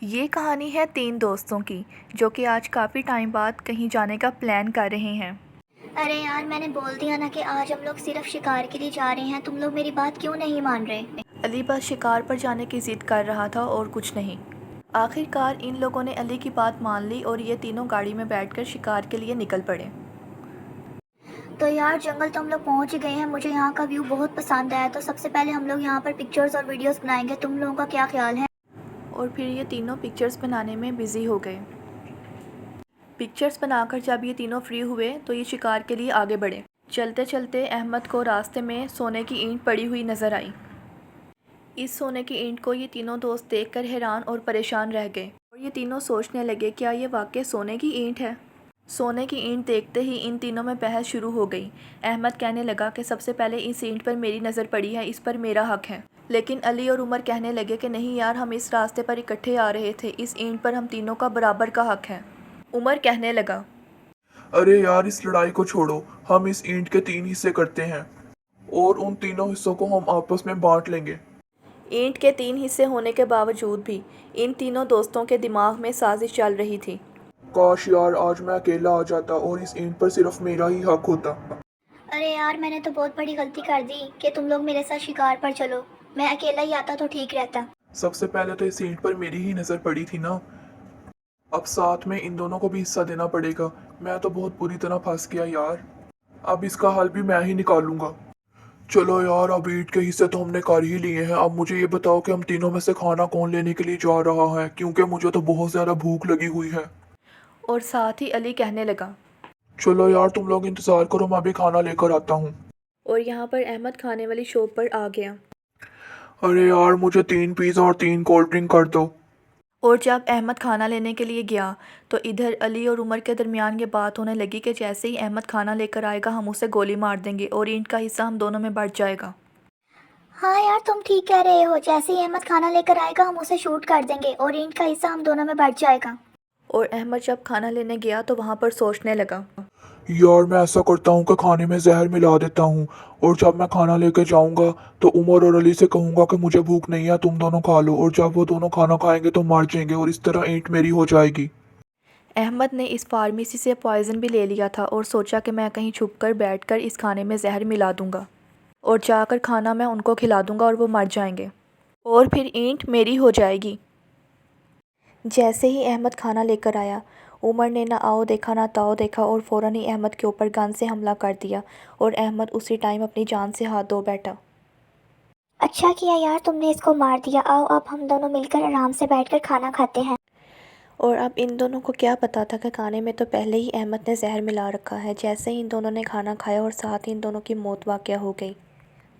ये कहानी है 3 दोस्तों की जो कि आज काफ़ी टाइम बाद कहीं जाने का प्लान कर रहे हैं। अरे यार, मैंने बोल दिया ना कि आज हम लोग सिर्फ शिकार के लिए जा रहे हैं। तुम लोग मेरी बात क्यों नहीं मान रहे? अली बस शिकार पर जाने की ज़िद कर रहा था और कुछ नहीं। आखिरकार इन लोगों ने अली की बात मान ली और ये तीनों गाड़ी में बैठकर शिकार के लिए निकल पड़े। तो यार, जंगल तो हम लोग पहुंच ही गए हैं। मुझे यहाँ का व्यू बहुत पसंद आया। तो सबसे पहले हम लोग यहाँ पर पिक्चर्स और वीडियोस बनाएंगे। तुम लोगों का क्या ख्याल है? और फिर ये तीनों पिक्चर्स बनाने में बिज़ी हो गए। पिक्चर्स बनाकर जब ये तीनों फ्री हुए तो ये शिकार के लिए आगे बढ़े। चलते चलते अहमद को रास्ते में सोने की ईंट पड़ी हुई नज़र आई। इस सोने की ईंट को ये तीनों दोस्त देखकर हैरान और परेशान रह गए और ये तीनों सोचने लगे, क्या ये वाकई सोने की ईंट है? सोने की ईंट देखते ही इन तीनों में बहस शुरू हो गई। अहमद कहने लगा कि सबसे पहले इस ईंट पर मेरी नज़र पड़ी है, इस पर मेरा हक है। लेकिन अली और उमर कहने लगे कि नहीं यार, हम इस रास्ते पर इकट्ठे आ रहे थे, इस ईंट पर हम तीनों का बराबर का हक है। उमर कहने लगा, अरे यार, इस लड़ाई को छोड़ो। हम इस ईंट के 3 हिस्से करते हैं और उन तीनों हिस्सों को हम आपस में बांट लेंगे। ईंट के 3 हिस्से होने के बावजूद भी इन तीनों दोस्तों के दिमाग में साजिश चल रही थी। काश यार, आज मैं अकेला आ जाता और इस ईंट पर सिर्फ मेरा ही हक होता। अरे यार, मैंने तो बहुत बड़ी गलती कर दी कि तुम लोग मेरे साथ शिकार पर चलो। मैं अकेला ही आता तो ठीक रहता। सबसे पहले तो इस ईंट पर मेरी ही नजर पड़ी थी ना। अब साथ में इन दोनों को भी हिस्सा देना पड़ेगा। मैं तो बहुत बुरी तरह फंस गया यार। अब इसका हल भी मैं ही निकालूंगा। चलो यार, अब ईंट के हिस्से तो हमने कर ही लिए हैं। अब मुझे ये बताओ कि हम तीनों में से खाना कौन लेने के लिए जा रहा है, क्योंकि मुझे तो बहुत ज्यादा भूख लगी हुई है। और साथ ही अली कहने लगा, चलो यार, तुम लोग इंतजार करो, मैं अभी खाना लेकर आता हूँ। और यहाँ पर अहमद खाने वाली शॉप पर आ गया। अरे यार, मुझे 3 पिज़्ज़ा और 3 कोल्ड ड्रिंक कर दो। और जब अहमद खाना लेने के लिए गया तो इधर अली और उमर के दरमियान ये बात होने लगी कि जैसे ही अहमद खाना लेकर आएगा हम उसे गोली मार देंगे और ईंट का हिस्सा हम दोनों में बढ़ जाएगा। हाँ यार, तुम ठीक कह रहे हो। जैसे ही अहमद खाना लेकर आएगा हम उसे शूट कर देंगे और ईंट का हिस्सा हम दोनों में बढ़ जाएगा। और अहमद जब खाना लेने गया तो वहाँ पर सोचने लगा, यार, मैं ऐसा करता हूँ कि खाने में जहर मिला देता हूँ और जब मैं खाना लेकर जाऊंगा तो उमर और अली से कहूंगा कि मुझे भूख नहीं है, तुम दोनों खा लो। और जब वो दोनों खाना खाएंगे तो मर जाएंगे और इस तरह ईंट मेरी हो जाएगी। अहमद ने इस फार्मेसी से पॉइज़न भी ले लिया था और सोचा कि मैं कहीं छुपकर बैठकर इस खाने में जहर मिला दूंगा और जाकर खाना मैं उनको खिला दूंगा और वो मर जाएंगे और फिर ईंट मेरी हो जाएगी। जैसे ही अहमद खाना लेकर आया, उमर ने ना आओ देखा ना ताओ देखा और फ़ौरन ही अहमद के ऊपर गन से हमला कर दिया और अहमद उसी टाइम अपनी जान से हाथ धो बैठा। अच्छा किया यार, तुमने इसको मार दिया। आओ अब हम दोनों मिलकर आराम से बैठकर खाना खाते हैं। और अब इन दोनों को क्या पता था कि खाने में तो पहले ही अहमद ने जहर मिला रखा है। जैसे ही इन दोनों ने खाना खाया और साथ ही इन दोनों की मौत वाक़या हो गई।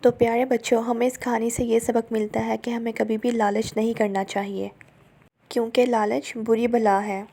तो प्यारे बच्चों, हमें इस कहानी से ये सबक मिलता है कि हमें कभी भी लालच नहीं करना चाहिए, क्योंकि लालच बुरी बला है।